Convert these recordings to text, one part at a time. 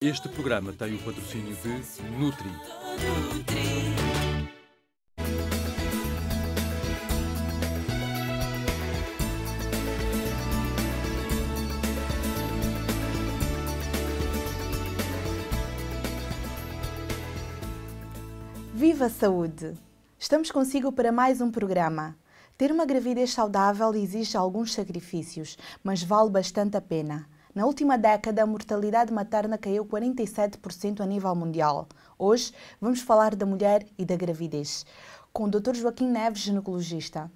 Este programa tem o patrocínio de Nutri. Viva a saúde! Estamos consigo para mais um programa. Ter uma gravidez saudável exige alguns sacrifícios, mas vale bastante a pena. Na última década, a mortalidade materna caiu 47% a nível mundial. Hoje, vamos falar da mulher e da gravidez, com o Dr. Joaquim Neves, ginecologista.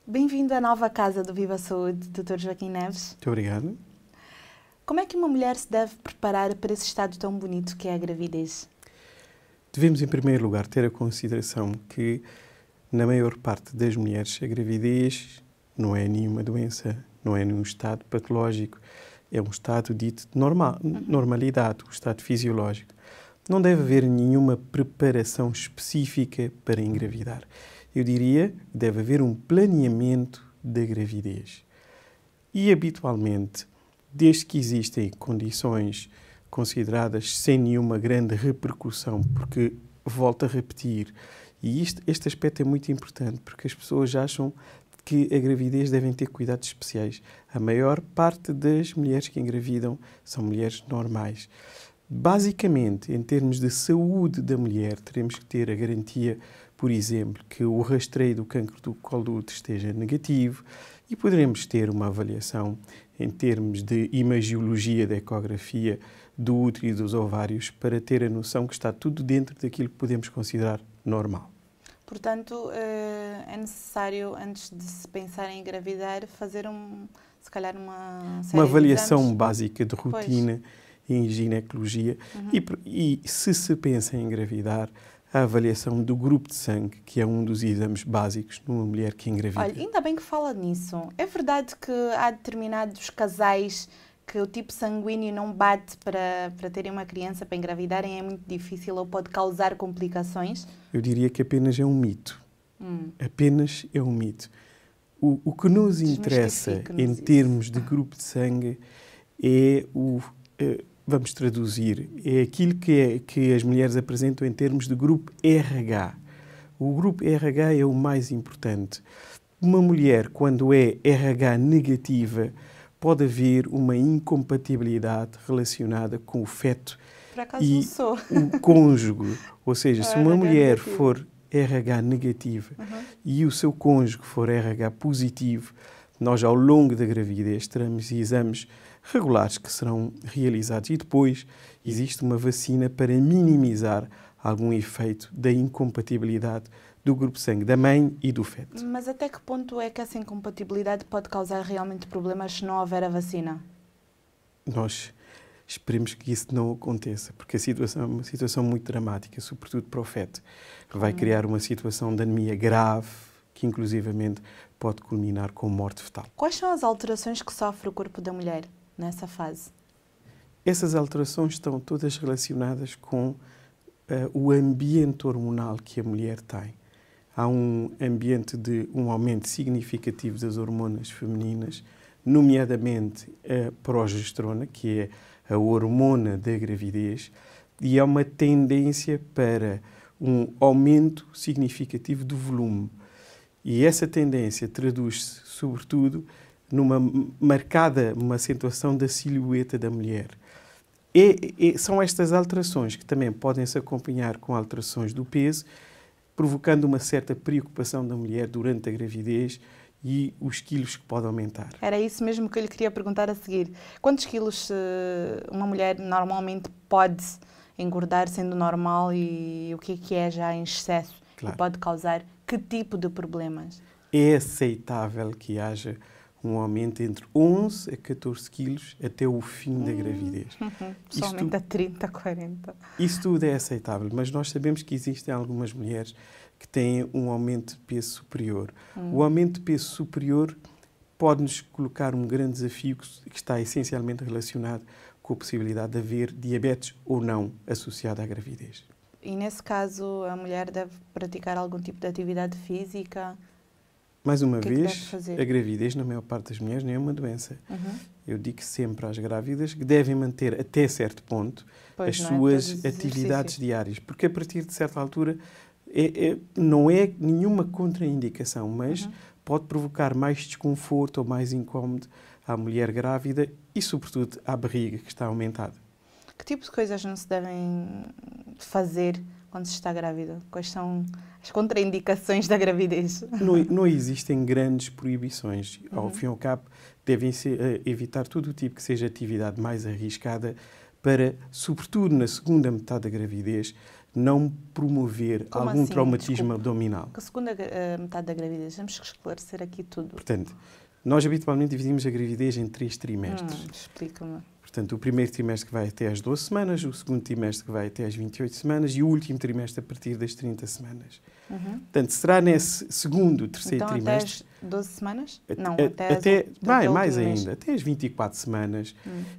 Bem-vindo à nova casa do Viva a Saúde, Dr. Joaquim Neves. Muito obrigado. Como é que uma mulher se deve preparar para esse estado tão bonito que é a gravidez? Devemos, em primeiro lugar, ter a consideração que, na maior parte das mulheres, a gravidez não é nenhuma doença, não é nenhum estado patológico, é um estado dito de normalidade, um estado fisiológico. Não deve haver nenhuma preparação específica para engravidar. Eu diria que deve haver um planeamento da gravidez. E, habitualmente, desde que existem condições consideradas sem nenhuma grande repercussão, porque, volto a repetir, e este aspecto é muito importante, porque as pessoas acham que a gravidez devem ter cuidados especiais. A maior parte das mulheres que engravidam são mulheres normais. Basicamente, em termos de saúde da mulher, teremos que ter a garantia, por exemplo, que o rastreio do cancro do colo do útero esteja negativo e poderemos ter uma avaliação em termos de imagiologia da ecografia do útero e dos ovários para ter a noção que está tudo dentro daquilo que podemos considerar normal. Portanto, é necessário, antes de se pensar em engravidar, fazer se calhar uma série uma avaliação de exames básica de rotina em ginecologia e se pensa em engravidar, a avaliação do grupo de sangue, que é um dos exames básicos numa mulher que engravida. Olha, ainda bem que fala nisso. É verdade que há determinados casais que o tipo sanguíneo não bate para terem uma criança, para engravidarem, é muito difícil ou pode causar complicações? Eu diria que apenas é um mito. Apenas é um mito. O que nos interessa em termos de grupo de sangue é vamos traduzir, é aquilo que as mulheres apresentam em termos de grupo RH. O grupo RH é o mais importante. Uma mulher, quando é RH negativa, pode haver uma incompatibilidade relacionada com o feto e o cônjuge. Ou seja, se uma mulher for RH negativa e o seu cônjuge for RH positivo, nós, ao longo da gravidez, teremos exames regulares que serão realizados e depois existe uma vacina para minimizar algum efeito da incompatibilidade do grupo de sangue da mãe e do feto. Mas até que ponto é que essa incompatibilidade pode causar realmente problemas se não houver a vacina? Nós esperemos que isso não aconteça, porque a situação é uma situação muito dramática, sobretudo para o feto. Vai criar uma situação de anemia grave, que inclusivamente pode culminar com morte fetal. Quais são as alterações que sofre o corpo da mulher nessa fase? Essas alterações estão todas relacionadas com o ambiente hormonal que a mulher tem. Há um ambiente de um aumento significativo das hormonas femininas, nomeadamente a progesterona, que é a hormona da gravidez, e há uma tendência para um aumento significativo do volume. E essa tendência traduz-se, sobretudo, numa marcada uma acentuação da silhueta da mulher. São estas alterações que também podem se acompanhar com alterações do peso, provocando uma certa preocupação da mulher durante a gravidez e os quilos que podem aumentar. Era isso mesmo que eu lhe queria perguntar a seguir. Quantos quilos uma mulher normalmente pode engordar sendo normal e o que é já em excesso e pode causar que tipo de problemas? É aceitável que haja um aumento entre 11 a 14 quilos até o fim da gravidez. Somente a 30, 40. Isso tudo é aceitável, mas nós sabemos que existem algumas mulheres que têm um aumento de peso superior. O aumento de peso superior pode-nos colocar um grande desafio que está essencialmente relacionado com a possibilidade de haver diabetes ou não associada à gravidez. E nesse caso a mulher deve praticar algum tipo de atividade física? Mais uma O que é que vez, deve fazer? a gravidez, na maior parte das mulheres, não é uma doença. Uhum. Eu digo sempre às grávidas que devem manter até certo ponto Pois, as não é? suas Todos os atividades exercícios. diárias, porque a partir de certa altura não é nenhuma contraindicação, mas pode provocar mais desconforto ou mais incómodo à mulher grávida e, sobretudo, à barriga que está aumentada. Que tipo de coisas não se devem fazer quando se está grávida? Quais são as contraindicações da gravidez? Não existem grandes proibições. Ao fim e ao cabo, devem-se evitar todo o tipo que seja atividade mais arriscada sobretudo na segunda metade da gravidez, não promover Como algum assim? traumatismo Desculpe. abdominal. A segunda metade da gravidez, temos que esclarecer aqui tudo. Portanto, nós habitualmente dividimos a gravidez em 3 trimestres. Explica-me. Portanto, o primeiro trimestre que vai até às 12 semanas, o segundo trimestre que vai até às 28 semanas e o último trimestre a partir das 30 semanas. Portanto, será nesse segundo, terceiro Então, trimestre... até as 12 semanas? Não, até mais o último mês. ainda, até as 24 semanas.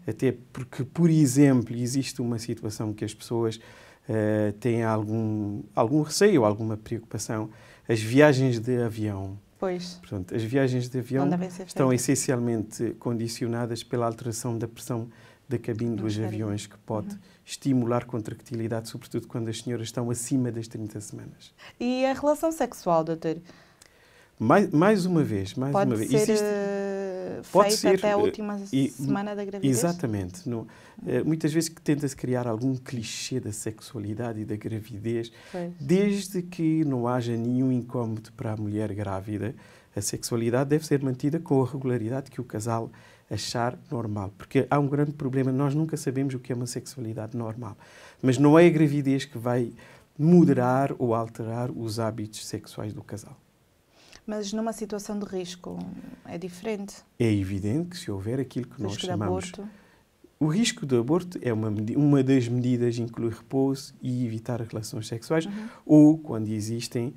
Até porque, por exemplo, existe uma situação que as pessoas têm algum receio ou alguma preocupação. As viagens de avião. Pois. Portanto, as viagens de avião Não devem ser estão feitas. essencialmente condicionadas pela alteração da pressão da cabine dos aviões, que pode estimular contractilidade, sobretudo quando as senhoras estão acima das 30 semanas. E a relação sexual, doutor? Mais uma vez, Pode ser pode feita ser, até a última semana da gravidez? Exatamente. Muitas vezes que tenta-se criar algum clichê da sexualidade e da gravidez, Pois. desde que não haja nenhum incómodo para a mulher grávida, a sexualidade deve ser mantida com a regularidade que o casal achar normal. Porque há um grande problema, nós nunca sabemos o que é uma sexualidade normal. Mas não é a gravidez que vai moderar ou alterar os hábitos sexuais do casal. Mas numa situação de risco é diferente. É evidente que se houver aquilo que nós Risco de chamamos... aborto. O risco de aborto é uma das medidas, inclui repouso e evitar relações sexuais, ou quando existem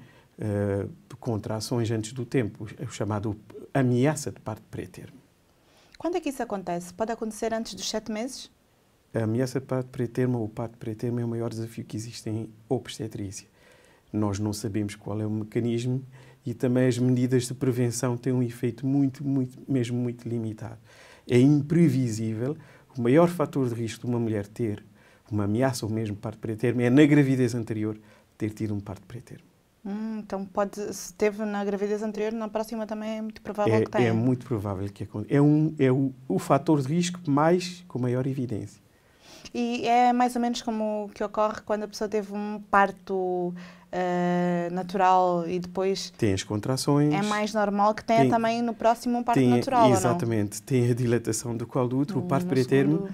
contrações antes do tempo, o chamado ameaça de parto pré-termo. Quando é que isso acontece? Pode acontecer antes dos 7 meses? A ameaça de parto pré-termo ou o parto pré-termo é o maior desafio que existe em obstetrícia. Nós não sabemos qual é o mecanismo e também as medidas de prevenção têm um efeito mesmo muito limitado. É imprevisível. O maior fator de risco de uma mulher ter uma ameaça ou mesmo parto pré-termo é, na gravidez anterior, ter tido um parto pré-termo. Então, se teve na gravidez anterior, na próxima também é muito provável que tenha. É muito provável que aconteça. É o fator de risco com maior evidência. E é mais ou menos como o que ocorre quando a pessoa teve um parto natural e depois... Tem as contrações. É mais normal que tenha também no próximo um parto natural, exatamente, ou não? Tem a dilatação do colo do útero. O parto pré-termo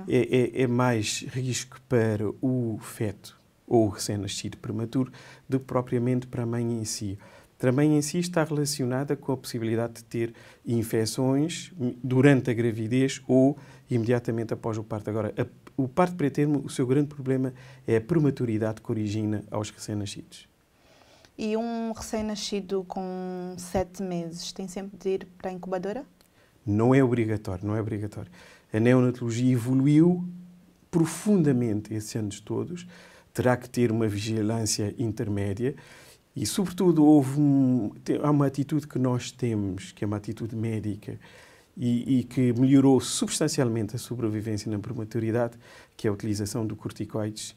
é mais risco para o feto ou o recém-nascido prematuro do que propriamente para a mãe em si. A mãe em si está relacionada com a possibilidade de ter infecções durante a gravidez ou imediatamente após o parto. Agora, o parto pré-termo, o seu grande problema é a prematuridade que origina aos recém-nascidos. E um recém-nascido com 7 meses tem sempre de ir para a incubadora? Não é obrigatório, não é obrigatório. A neonatologia evoluiu profundamente esses anos todos. Terá que ter uma vigilância intermédia e, sobretudo, há uma atitude que nós temos, que é uma atitude médica, e que melhorou substancialmente a sobrevivência na prematuridade, que é a utilização de corticoides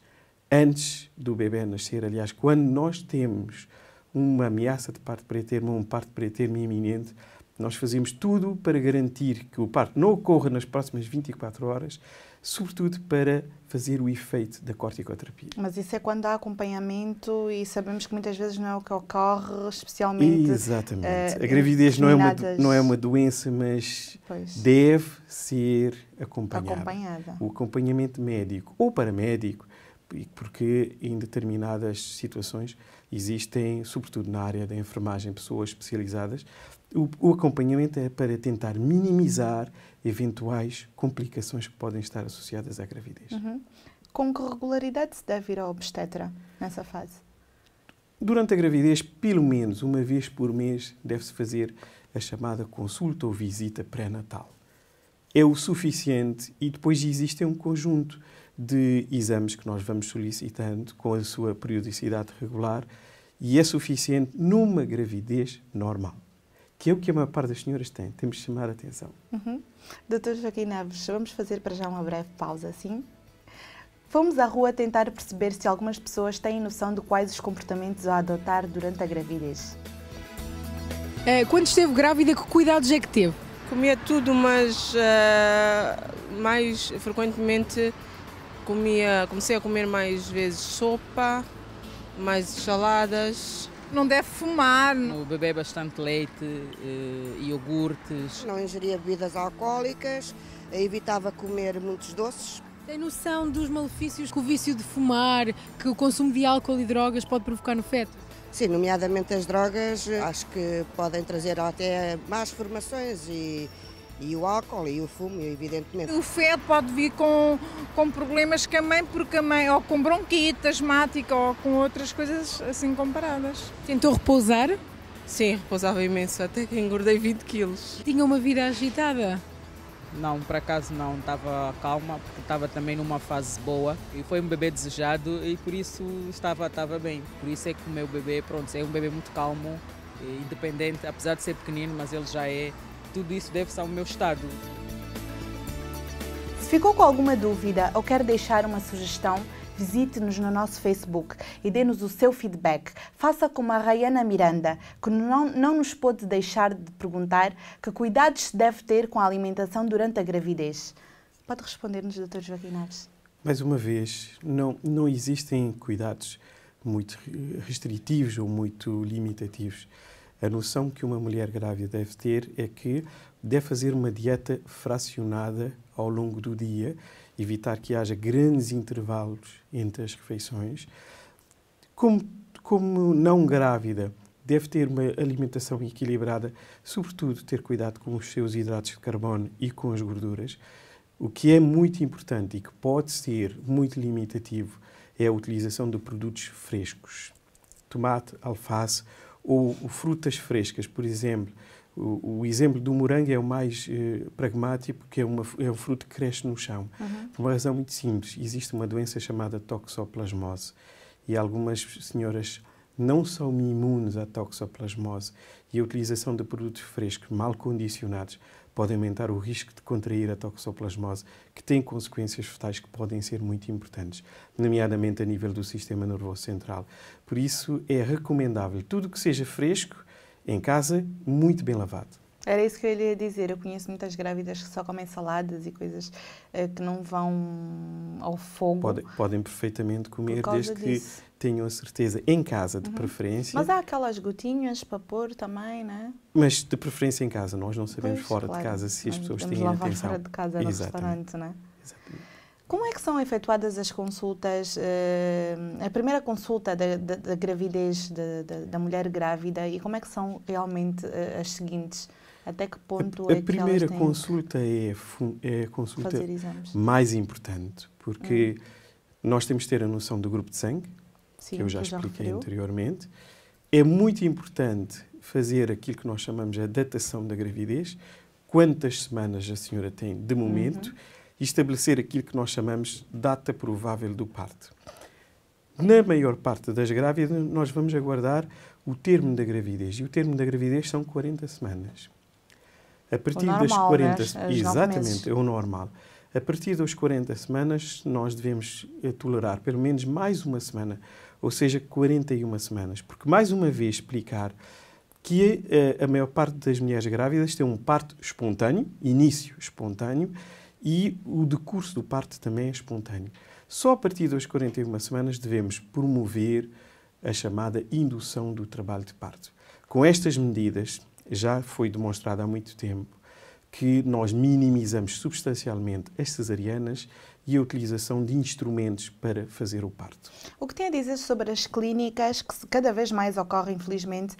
antes do bebê nascer. Aliás, quando nós temos uma ameaça de parto pré-termo, um parto pré-termo iminente, nós fazemos tudo para garantir que o parto não ocorra nas próximas 24 horas, sobretudo para fazer o efeito da corticoterapia. Mas isso é quando há acompanhamento e sabemos que muitas vezes não é o que ocorre, especialmente... Exatamente. A gravidez não é uma doença, mas deve ser acompanhada. O acompanhamento médico ou paramédico, porque em determinadas situações existem, sobretudo na área da enfermagem, pessoas especializadas. O acompanhamento é para tentar minimizar eventuais complicações que podem estar associadas à gravidez. Com que regularidade se deve ir ao obstetra nessa fase? Durante a gravidez, pelo menos uma vez por mês, deve-se fazer a chamada consulta ou visita pré-natal. É o suficiente e depois existe um conjunto de exames que nós vamos solicitando com a sua periodicidade regular e é suficiente numa gravidez normal. que é o que a maior parte das senhoras tem. Temos de chamar a atenção. Dr. Joaquim Neves, vamos fazer para já uma breve pausa, sim? Fomos à rua tentar perceber se algumas pessoas têm noção de quais os comportamentos a adotar durante a gravidez. Quando esteve grávida, que cuidados é que teve? Comia tudo, mas mais frequentemente comecei a comer mais vezes sopa, mais saladas. Não deve fumar. O bebê bastante leite, iogurtes. Não ingeria bebidas alcoólicas, evitava comer muitos doces. Tem noção dos malefícios que o vício de fumar, que o consumo de álcool e drogas pode provocar no feto? Sim, nomeadamente as drogas, acho que podem trazer até más formações e o álcool e o fumo, evidentemente. O feto pode vir com problemas que a mãe, porque a mãe, ou com bronquite asmática, ou com outras coisas assim comparadas. Tentou repousar? Sim, repousava imenso, até que engordei 20 quilos. Tinha uma vida agitada? Não, por acaso não, estava calma, porque estava também numa fase boa e foi um bebê desejado e por isso estava bem. Por isso é que o meu bebê, pronto, é um bebê muito calmo, independente, apesar de ser pequenino, mas ele já é. Tudo isso deve-se ao meu estado. Se ficou com alguma dúvida ou quer deixar uma sugestão, visite-nos no nosso Facebook e dê-nos o seu feedback. Faça como a Rayana Miranda, que não nos pôde deixar de perguntar que cuidados se deve ter com a alimentação durante a gravidez. Pode responder-nos, Dr. Joaquim Neves? Mais uma vez, não existem cuidados muito restritivos ou muito limitativos. A noção que uma mulher grávida deve ter é que deve fazer uma dieta fracionada ao longo do dia, evitar que haja grandes intervalos entre as refeições. Como não grávida, deve ter uma alimentação equilibrada, sobretudo ter cuidado com os seus hidratos de carbono e com as gorduras. O que é muito importante e que pode ser muito limitativo é a utilização de produtos frescos. Tomate, alface ou frutas frescas, por exemplo. O exemplo do morango é o mais pragmático, porque é um fruto que cresce no chão. Por uma razão muito simples. Existe uma doença chamada toxoplasmose e algumas senhoras não são imunes à toxoplasmose e a utilização de produtos frescos mal condicionados pode aumentar o risco de contrair a toxoplasmose, que tem consequências fetais que podem ser muito importantes, nomeadamente a nível do sistema nervoso central. Por isso, é recomendável tudo que seja fresco, em casa, muito bem lavado. Era isso que eu ia dizer. Eu conheço muitas grávidas que só comem saladas e coisas que não vão ao fogo. Podem perfeitamente comer, desde que tenham a certeza, em casa, de preferência. Mas há aquelas gotinhas para pôr também, não é? Mas de preferência em casa. Nós não sabemos fora de casa se as pessoas têm atenção. Lavar fora de casa no restaurante, não é? Exatamente. Como é que são efetuadas as consultas, a primeira consulta da gravidez da mulher grávida e como é que são realmente as seguintes? Até que ponto é que elas têm a primeira consulta é a consulta mais importante, porque nós temos de ter a noção do grupo de sangue, que eu já expliquei anteriormente. É muito importante fazer aquilo que nós chamamos a datação da gravidez, quantas semanas a senhora tem de momento, e estabelecer aquilo que nós chamamos de data provável do parto. Na maior parte das grávidas, nós vamos aguardar o termo da gravidez, e o termo da gravidez são 40 semanas. A partir das 40, exatamente, é o normal. A partir das 40 semanas, nós devemos tolerar pelo menos mais uma semana, ou seja, 41 semanas. Porque, mais uma vez, explicar que a maior parte das mulheres grávidas tem um parto espontâneo, início espontâneo, e o decurso do parto também é espontâneo. Só a partir das 41 semanas devemos promover a chamada indução do trabalho de parto. Com estas medidas, já foi demonstrado há muito tempo que nós minimizamos substancialmente as cesarianas e a utilização de instrumentos para fazer o parto. O que tem a dizer sobre as clínicas, que cada vez mais ocorrem, infelizmente,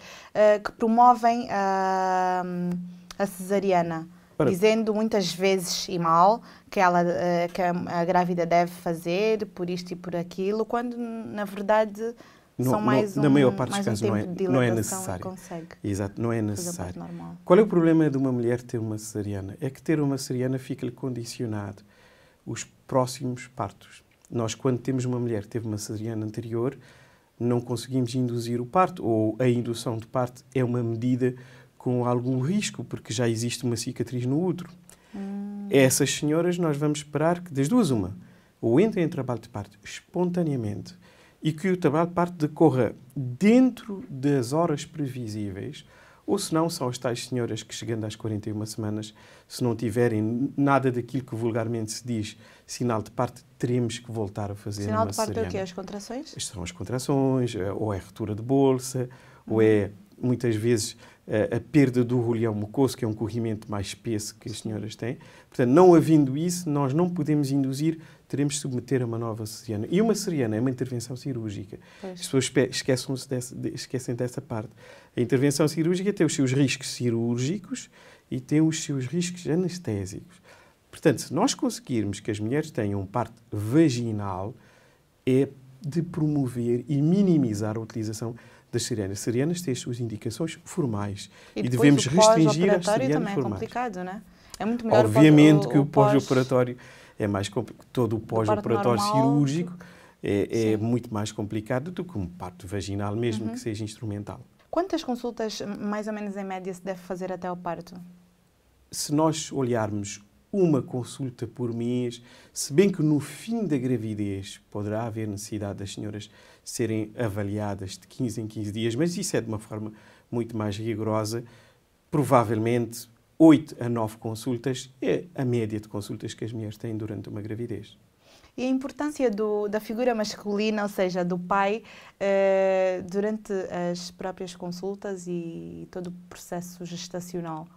que promovem a cesariana? Dizendo muitas vezes e mal que a grávida deve fazer por isto e por aquilo, quando na verdade são na maior parte dos casos não é necessário. Exato, não é necessário. Qual é o problema de uma mulher ter uma cesariana? É que ter uma cesariana fica-lhe condicionado os próximos partos. Nós, quando temos uma mulher que teve uma cesariana anterior, não conseguimos induzir o parto, ou a indução de parto é uma medida com algum risco, porque já existe uma cicatriz no útero. Essas senhoras, nós vamos esperar que, das duas, uma, ou entrem em trabalho de parto espontaneamente e que o trabalho de parto decorra dentro das horas previsíveis, ou se não, são as tais senhoras que, chegando às 41 semanas, se não tiverem nada daquilo que vulgarmente se diz sinal de parto, teremos que voltar a fazer Sinal uma de parto é o cesariana. quê? As contrações? São as contrações, ou é a ruptura de bolsa, ou é, muitas vezes, a perda do rolhão mucoso, que é um corrimento mais espesso que as senhoras têm. Portanto, não havendo isso, nós não podemos induzir, teremos de submeter a uma nova cesariana. E uma cesariana é uma intervenção cirúrgica. Pois. As pessoas esquecem dessa parte. A intervenção cirúrgica tem os seus riscos cirúrgicos e tem os seus riscos anestésicos. Portanto, se nós conseguirmos que as mulheres tenham um parto vaginal, é de promover e minimizar a utilização das cesarianas. As cesarianas têm as suas indicações formais e devemos restringir as cesarianas também é formais. complicado, não é? É muito melhor Obviamente que o pós-operatório é mais complicado. Todo o pós-operatório normal, cirúrgico é muito mais complicado do que um parto vaginal, mesmo que seja instrumental. Quantas consultas, mais ou menos em média, se deve fazer até ao parto? Se nós olharmos uma consulta por mês, se bem que no fim da gravidez poderá haver necessidade das senhoras serem avaliadas de 15 em 15 dias, mas isso é de uma forma muito mais rigorosa, provavelmente 8 a 9 consultas é a média de consultas que as mulheres têm durante uma gravidez. E a importância da figura masculina, ou seja, do pai, durante as próprias consultas e todo o processo gestacional?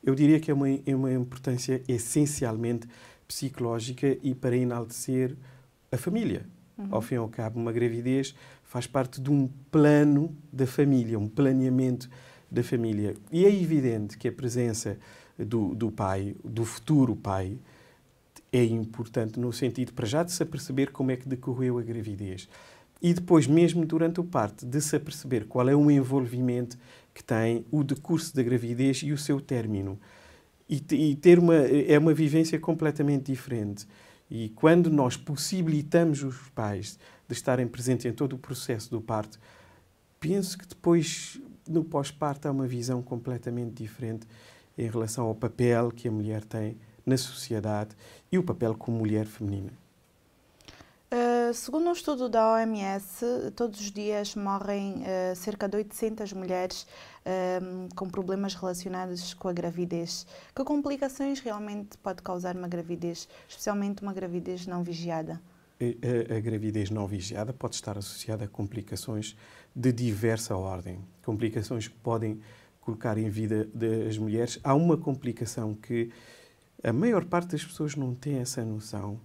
Eu diria que é uma importância essencialmente psicológica e para enaltecer a família. Ao fim e ao cabo, uma gravidez faz parte de um plano da família, um planeamento da família. E é evidente que a presença do pai, do futuro pai, é importante no sentido, para já, de se aperceber como é que decorreu a gravidez. E depois, mesmo durante o parto, de se aperceber qual é o envolvimento que tem o decurso da gravidez e o seu término. E ter uma vivência completamente diferente. E quando nós possibilitamos os pais de estarem presentes em todo o processo do parto, penso que depois, no pós-parto, há uma visão completamente diferente em relação ao papel que a mulher tem na sociedade e o papel como mulher feminina. Segundo um estudo da OMS, todos os dias morrem cerca de 800 mulheres com problemas relacionados com a gravidez. Que complicações realmente pode causar uma gravidez, especialmente uma gravidez não vigiada? A gravidez não vigiada pode estar associada a complicações de diversa ordem. Complicações que podem colocar em vida das mulheres. Há uma complicação que a maior parte das pessoas não tem essa noção,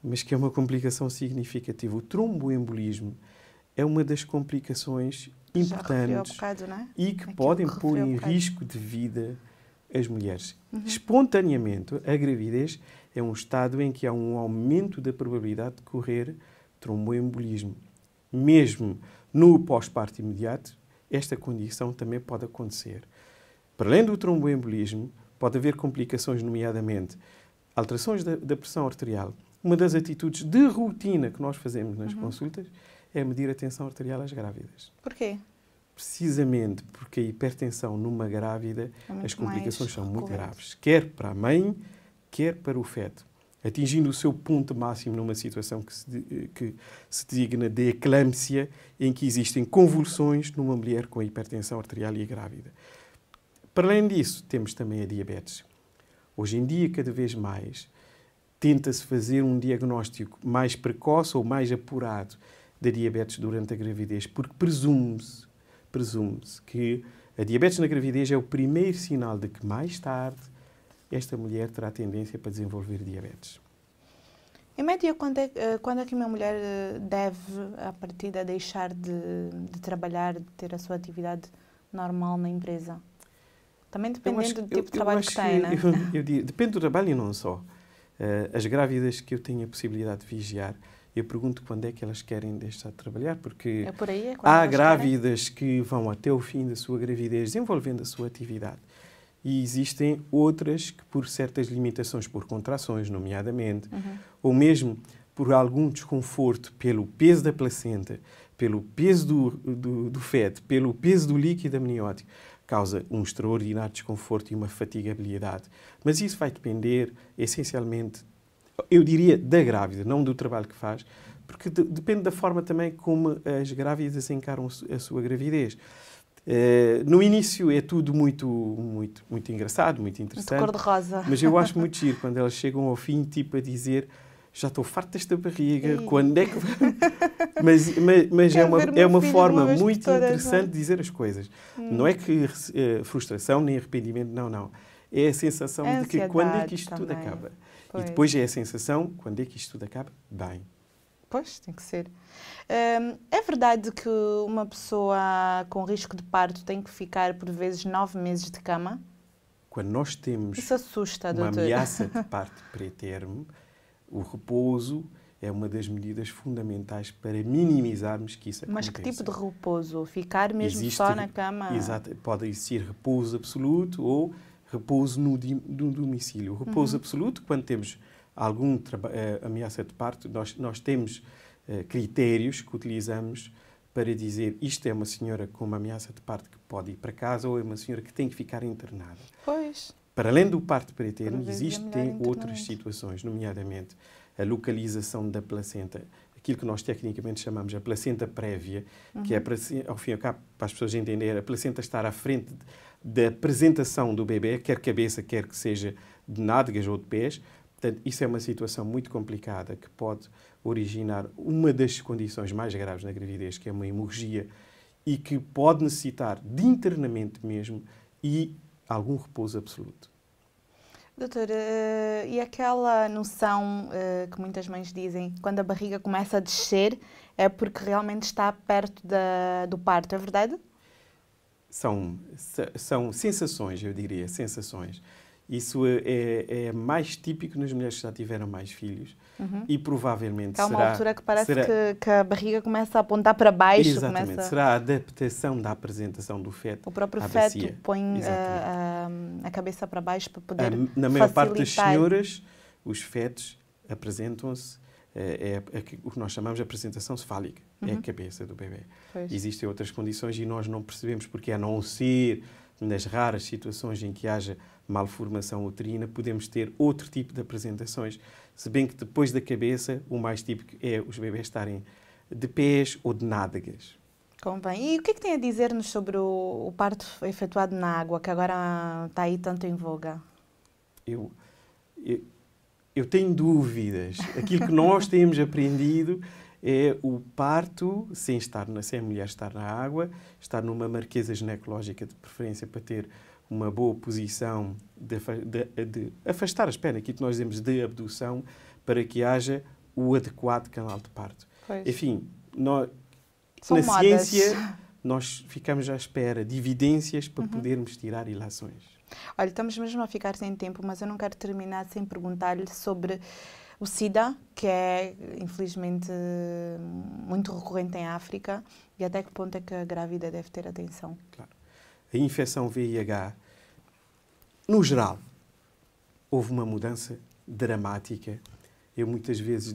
mas que é uma complicação significativa. O tromboembolismo é uma das complicações importantes e que podem pôr em risco de vida as mulheres. Espontaneamente, a gravidez é um estado em que há um aumento da probabilidade de correr tromboembolismo. Mesmo no pós-parto imediato, esta condição também pode acontecer. Para além do tromboembolismo, pode haver complicações, nomeadamente alterações da pressão arterial. Uma das atitudes de rotina que nós fazemos nas consultas é medir a tensão arterial às grávidas. Porquê? Precisamente porque a hipertensão numa grávida, as complicações são muito graves, quer para a mãe, quer para o feto, atingindo o seu ponto máximo numa situação que se designa de eclâmpsia, em que existem convulsões numa mulher com a hipertensão arterial e grávida. Para além disso, temos também a diabetes. Hoje em dia, cada vez mais, tenta-se fazer um diagnóstico mais precoce ou mais apurado da diabetes durante a gravidez, porque presume-se que a diabetes na gravidez é o primeiro sinal de que mais tarde esta mulher terá tendência para desenvolver diabetes. Em média, quando é que uma mulher deve, a partir de deixar de trabalhar, de ter a sua atividade normal na empresa? Também dependendo do tipo de trabalho que tem, não é? Depende do trabalho e não só. As grávidas que eu tenho a possibilidade de vigiar, eu pergunto quando é que elas querem deixar de trabalhar, porque há grávidas que vão até o fim da sua gravidez desenvolvendo a sua atividade. E existem outras que, por certas limitações, por contrações, nomeadamente, ou mesmo por algum desconforto pelo peso da placenta, pelo peso do feto, pelo peso do líquido amniótico, causa um extraordinário desconforto e uma fatigabilidade. Mas isso vai depender, essencialmente, eu diria, da grávida, não do trabalho que faz, porque depende da forma também como as grávidas encaram a sua gravidez. No início é tudo muito engraçado, muito interessante. Muito cor-de-rosa. Mas eu acho muito giro quando elas chegam ao fim, tipo a dizer: já estou farto desta barriga, quando é que... Mas é uma forma muito interessante de dizer as coisas. Não é que frustração nem arrependimento, não. É a sensação de que quando é que isto tudo acaba. Pois. E depois é a sensação, quando é que isto tudo acaba? Bem. Pois, tem que ser. É verdade que uma pessoa com risco de parto tem que ficar, por vezes, 9 meses de cama? Quando nós temos Isso assusta, uma doutor. ameaça de parto pré-termo, o repouso é uma das medidas fundamentais para minimizarmos que isso aconteça. Mas que tipo de repouso? Ficar mesmo só na cama? Exato. Pode existir repouso absoluto ou repouso no domicílio. O repouso absoluto, quando temos alguma ameaça de parto, nós temos critérios que utilizamos para dizer isto é uma senhora com uma ameaça de parto que pode ir para casa ou é uma senhora que tem que ficar internada. Pois. Para além do parto pré-termo, existem outras internamente. situações, nomeadamente a localização da placenta, aquilo que nós tecnicamente chamamos a placenta prévia, que é, ao fim e ao cabo, para as pessoas entenderem, a placenta estar à frente da apresentação do bebê, quer cabeça, quer que seja de nádegas ou de pés. Portanto, isso é uma situação muito complicada que pode originar uma das condições mais graves na gravidez, que é uma hemorragia, e que pode necessitar de internamento mesmo e algum repouso absoluto. Doutora, e aquela noção que muitas mães dizem, quando a barriga começa a descer, é porque realmente está perto do parto, é verdade? São sensações, eu diria, sensações. Isso é mais típico nas mulheres que já tiveram mais filhos e provavelmente há uma altura que parece que a barriga começa a apontar para baixo. Exatamente, será a adaptação da apresentação do feto. O próprio à feto bacia. põe a cabeça para baixo para poder Na maior parte das senhoras, os fetos apresentam-se, o que nós chamamos de apresentação cefálica, é a cabeça do bebê. Pois. Existem outras condições e nós não percebemos porque, a não ser nas raras situações em que haja malformação uterina, podemos ter outro tipo de apresentações, se bem que depois da cabeça, o mais típico é os bebés estarem de pés ou de nádegas. Convém. E o que é que tem a dizer-nos sobre o parto efetuado na água, que agora está aí tanto em voga? Eu tenho dúvidas. Aquilo que nós temos aprendido é o parto, sem a mulher estar na água, estar numa marquesa ginecológica de preferência para ter uma boa posição de afastar as pernas, aquilo que nós dizemos de abdução, para que haja o adequado canal de parto. Pois. Enfim, São modas. ciência nós ficamos à espera de evidências para podermos tirar ilações. Olha, estamos mesmo a ficar sem tempo, mas eu não quero terminar sem perguntar-lhe sobre o SIDA, que é, infelizmente, muito recorrente em África, e até que ponto é que a grávida deve ter atenção? Claro. A infecção VIH, no geral, houve uma mudança dramática. Eu muitas vezes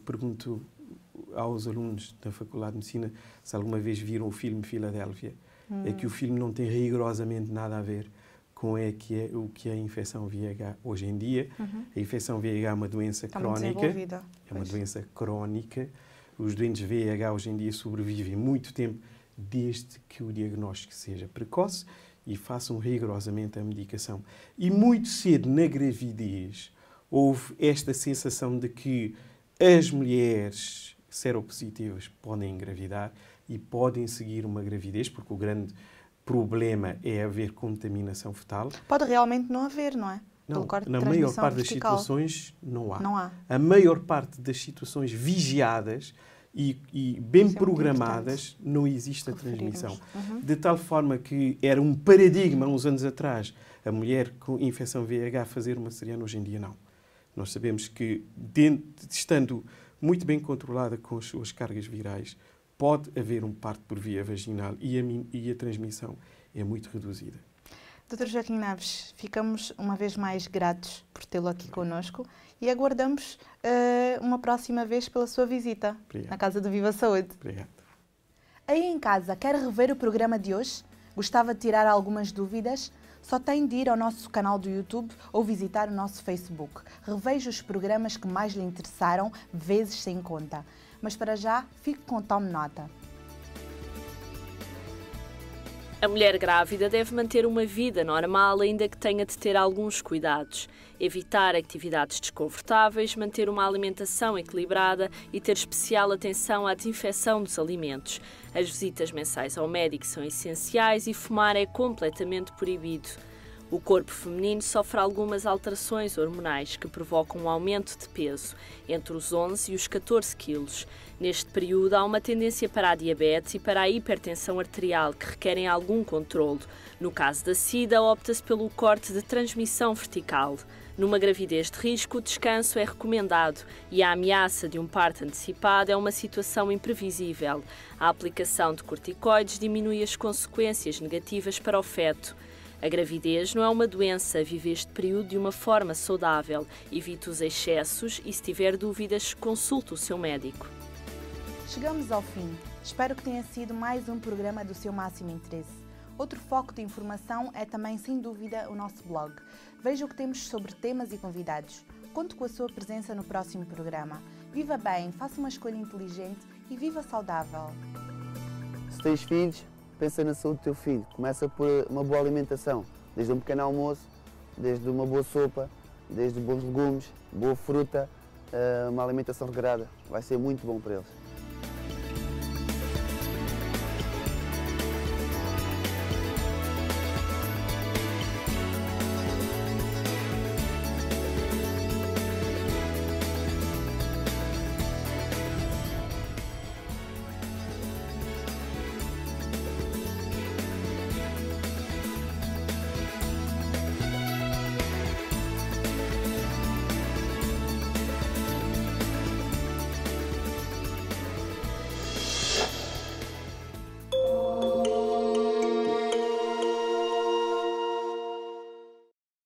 pergunto aos alunos da Faculdade de Medicina se alguma vez viram o filme Filadélfia. É que o filme não tem rigorosamente nada a ver com o que é a infecção VIH hoje em dia. A infecção VIH é uma doença crónica. É uma doença crónica. Os doentes VIH hoje em dia sobrevivem muito tempo desde que o diagnóstico seja precoce e façam rigorosamente a medicação. E muito cedo na gravidez houve esta sensação de que as mulheres seropositivas podem engravidar e podem seguir uma gravidez, porque o grande problema é haver contaminação fetal. Pode realmente não haver, não é? Não, na maior parte das situações não há. Não há. A maior parte das situações vigiadas e bem programadas, não existe a transmissão. De tal forma que era um paradigma, uns anos atrás, a mulher com infecção VIH fazer uma cesariana, hoje em dia não. Nós sabemos que, estando muito bem controlada com as suas cargas virais, pode haver um parto por via vaginal e a transmissão é muito reduzida. Dr. Joaquim Naves, ficamos uma vez mais gratos por tê-lo aqui connosco e aguardamos uma próxima vez pela sua visita. Obrigado. Na Casa do Viva Saúde. Obrigado. Aí em casa, quer rever o programa de hoje? Gostava de tirar algumas dúvidas? Só tem de ir ao nosso canal do YouTube ou visitar o nosso Facebook. Reveja os programas que mais lhe interessaram, vezes sem conta. Mas para já, fique com Tome Nota. A mulher grávida deve manter uma vida normal, ainda que tenha de ter alguns cuidados. Evitar atividades desconfortáveis, manter uma alimentação equilibrada e ter especial atenção à desinfecção dos alimentos. As visitas mensais ao médico são essenciais e fumar é completamente proibido. O corpo feminino sofre algumas alterações hormonais que provocam um aumento de peso, entre os 11 e os 14 quilos. Neste período há uma tendência para a diabetes e para a hipertensão arterial, que requerem algum controlo. No caso da SIDA, opta-se pelo corte de transmissão vertical. Numa gravidez de risco, o descanso é recomendado e a ameaça de um parto antecipado é uma situação imprevisível. A aplicação de corticoides diminui as consequências negativas para o feto. A gravidez não é uma doença, vive este período de uma forma saudável. Evite os excessos e, se tiver dúvidas, consulte o seu médico. Chegamos ao fim. Espero que tenha sido mais um programa do seu máximo interesse. Outro foco de informação é também, sem dúvida, o nosso blog. Veja o que temos sobre temas e convidados. Conto com a sua presença no próximo programa. Viva bem, faça uma escolha inteligente e viva saudável. Se tens filhos, pensa na saúde do teu filho. Começa por uma boa alimentação, desde um pequeno almoço, desde uma boa sopa, desde bons legumes, boa fruta, uma alimentação regrada. Vai ser muito bom para eles.